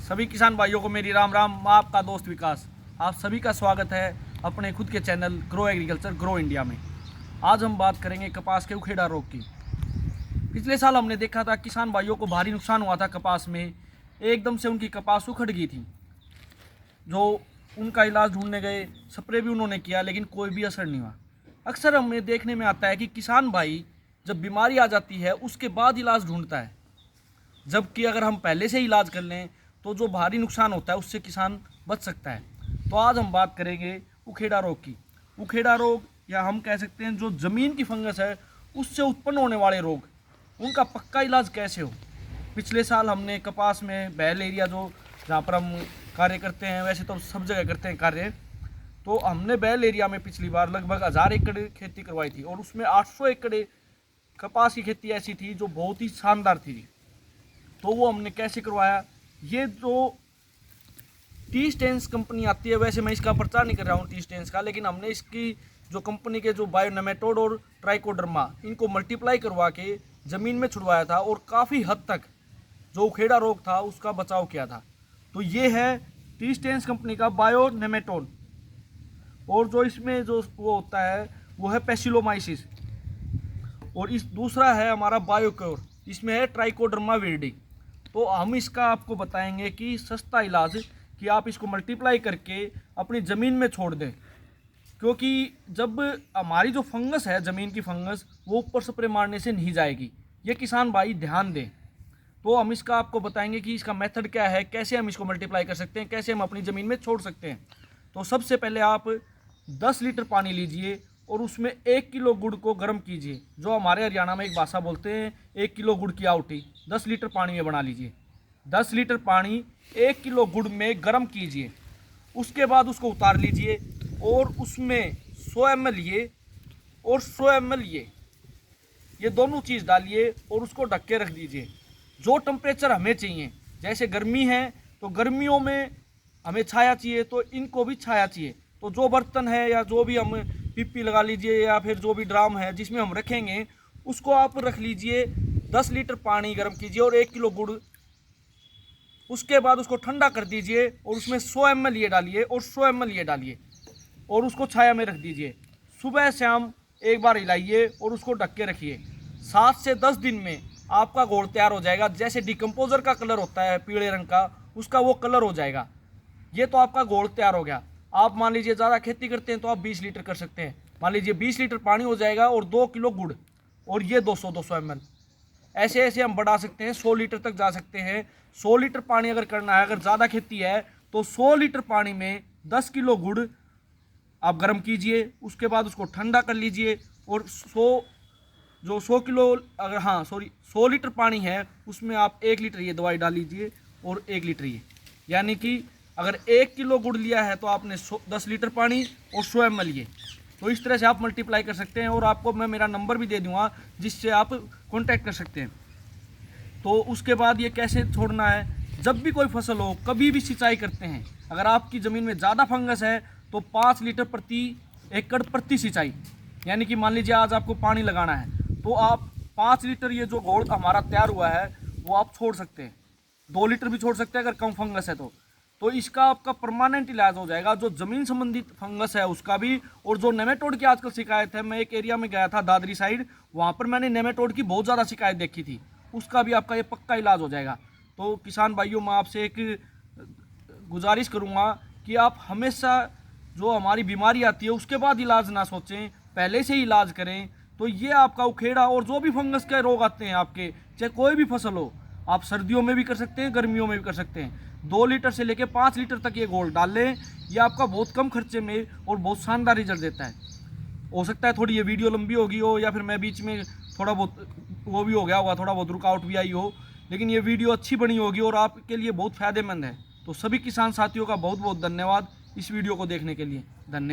सभी किसान भाइयों को मेरी राम राम। मैं आपका दोस्त विकास, आप सभी का स्वागत है अपने खुद के channel grow agriculture grow India में। आज हम बात करेंगे कपास के उखेड़ा रोग की। पिछले साल हमने देखा था किसान भाइयों को भारी नुकसान हुआ था कपास में। एकदम से उनकी कपास उखड़ गई थी। जो उनका इलाज ढूंढने गए, स्प्रे भी उन्होंने किया, लेकिन कोई भी असर नहीं हुआ। अक्सर हमें देखने में आता है कि किसान भाई जब बीमारी आ जाती है उसके बाद इलाज ढूंढता है, जबकि अगर हम पहले से इलाज कर लें तो जो भारी नुकसान होता है उससे किसान बच सकता है। तो आज हम बात करेंगे उखेड़ा रोग की। उखेड़ा रोग, या हम कह सकते हैं जो ज़मीन की फंगस है उससे उत्पन्न होने वाले रोग, उनका पक्का इलाज कैसे हो। पिछले साल हमने कपास में बैल एरिया, जो जहाँ पर हम कार्य करते हैं, वैसे तो सब जगह करते हैं कार्य, तो हमने बैल एरिया में पिछली बार लगभग 1000 एकड़ खेती करवाई थी और उसमें 800 एकड़ कपास की खेती ऐसी थी जो बहुत ही शानदार थी। तो वो हमने कैसे करवाया, ये जो टी स्टेंस कंपनी आती है, वैसे मैं इसका प्रचार नहीं कर रहा हूँ टी स्टेंस का, लेकिन हमने इसकी जो कंपनी के जो बायोनेमेटोड और ट्राइकोडर्मा, इनको मल्टीप्लाई करवा के ज़मीन में छुड़वाया था और काफ़ी हद तक जो उखेड़ा रोग था उसका बचाव किया था। तो ये है टी स्टेंस कंपनी का बायोनेमेटोड, और जो इसमें जो वो होता है वो है पेसिलोमाइसिस, और इस दूसरा है हमारा बायोक्योर, इसमें है ट्राइकोडर्मा विरिडी। तो हम इसका आपको बताएंगे कि सस्ता इलाज कि आप इसको मल्टीप्लाई करके अपनी ज़मीन में छोड़ दें, क्योंकि जब हमारी जो फंगस है, ज़मीन की फंगस, वो ऊपर स्प्रे मारने से नहीं जाएगी। ये किसान भाई ध्यान दें। तो हम इसका आपको बताएंगे कि इसका मेथड क्या है, कैसे हम इसको मल्टीप्लाई कर सकते हैं, कैसे हम अपनी ज़मीन में छोड़ सकते हैं। तो सबसे पहले आप 10 लीटर पानी लीजिए और उसमें 1 किलो गुड़ को गर्म कीजिए। जो हमारे हरियाणा में एक भाषा बोलते हैं 1 किलो गुड़ की आवटी 10 लीटर पानी में बना लीजिए। 10 लीटर पानी 1 किलो गुड़ में गर्म कीजिए। उसके बाद उसको उतार लीजिए और उसमें 100 ml ये और 100 ml ये दोनों चीज़ डालिए और उसको ढक के रख दीजिए। जो टेम्परेचर हमें चाहिए, जैसे गर्मी है तो गर्मियों में हमें छाया चाहिए, तो इनको भी छाया चाहिए। तो जो बर्तन है या जो भी हम पीपी लगा लीजिए, या फिर जो भी ड्राम है जिसमें हम रखेंगे उसको आप रख लीजिए। 10 लीटर पानी गर्म कीजिए और 1 किलो गुड़, उसके बाद उसको ठंडा कर दीजिए और उसमें 100 ml ये डालिए और 100 ml ये डालिए और उसको छाया में रख दीजिए। सुबह शाम एक बार हिलाइए और उसको ढक के रखिए। 7 से 10 दिन में आपका घोल तैयार हो जाएगा। जैसे डिकम्पोजर का कलर होता है पीले रंग का, उसका वो कलर हो जाएगा। ये तो आपका घोल तैयार हो गया। आप मान लीजिए ज़्यादा खेती करते हैं तो आप 20 लीटर कर सकते हैं। मान लीजिए 20 लीटर पानी हो जाएगा और 2 किलो गुड़, और ये 200 ml। ऐसे ऐसे हम बढ़ा सकते हैं, 100 लीटर तक जा सकते हैं। 100 लीटर पानी अगर करना है, अगर ज़्यादा खेती है तो 100 लीटर पानी में 10 किलो गुड़ आप गर्म कीजिए। उसके बाद उसको ठंडा कर लीजिए और 100 किलो, अगर 100 लीटर पानी है उसमें आप 1 लीटर ये दवाई डाल लीजिए और 1 लीटर ये, यानी कि अगर 1 किलो गुड़ लिया है तो आपने 10 लीटर पानी और 100 ml ये। तो इस तरह से आप मल्टीप्लाई कर सकते हैं, और आपको मैं मेरा नंबर भी दे दूंगा जिससे आप कांटेक्ट कर सकते हैं। तो उसके बाद ये कैसे छोड़ना है, जब भी कोई फसल हो, कभी भी सिंचाई करते हैं, अगर आपकी ज़मीन में ज़्यादा फंगस है तो 5 लीटर प्रति एकड़ प्रति सिंचाई, यानी कि मान लीजिए आज आपको पानी लगाना है तो आप 5 लीटर ये जो घोल हमारा तैयार हुआ है वो आप छोड़ सकते हैं। 2 लीटर भी छोड़ सकते हैं अगर कम फंगस है तो इसका आपका परमानेंट इलाज हो जाएगा। जो ज़मीन संबंधित फंगस है उसका भी, और जो नेमेटोड की आजकल शिकायत है, मैं एक एरिया में गया था दादरी साइड, वहाँ पर मैंने नेमेटोड की बहुत ज़्यादा शिकायत देखी थी, उसका भी आपका ये पक्का इलाज हो जाएगा। तो किसान भाइयों, मैं आपसे एक गुजारिश करूँगा कि आप हमेशा जो हमारी बीमारी आती है उसके बाद इलाज ना सोचें, पहले से ही इलाज करें। तो ये आपका उखेड़ा और जो भी फंगस के रोग आते हैं आपके, चाहे कोई भी फसल हो, आप सर्दियों में भी कर सकते हैं, गर्मियों में भी कर सकते हैं। 2 लीटर से लेकर 5 लीटर तक ये घोल डाल लें, ये आपका बहुत कम खर्चे में और बहुत शानदार रिजल्ट देता है। हो सकता है थोड़ी ये वीडियो लंबी होगी हो, या फिर मैं बीच में थोड़ा बहुत वो भी हो गया होगा, थोड़ा बहुत रुकावट भी आई हो, लेकिन ये वीडियो अच्छी बनी होगी और आपके लिए बहुत फ़ायदेमंद है। तो सभी किसान साथियों का बहुत बहुत धन्यवाद इस वीडियो को देखने के लिए। धन्यवाद।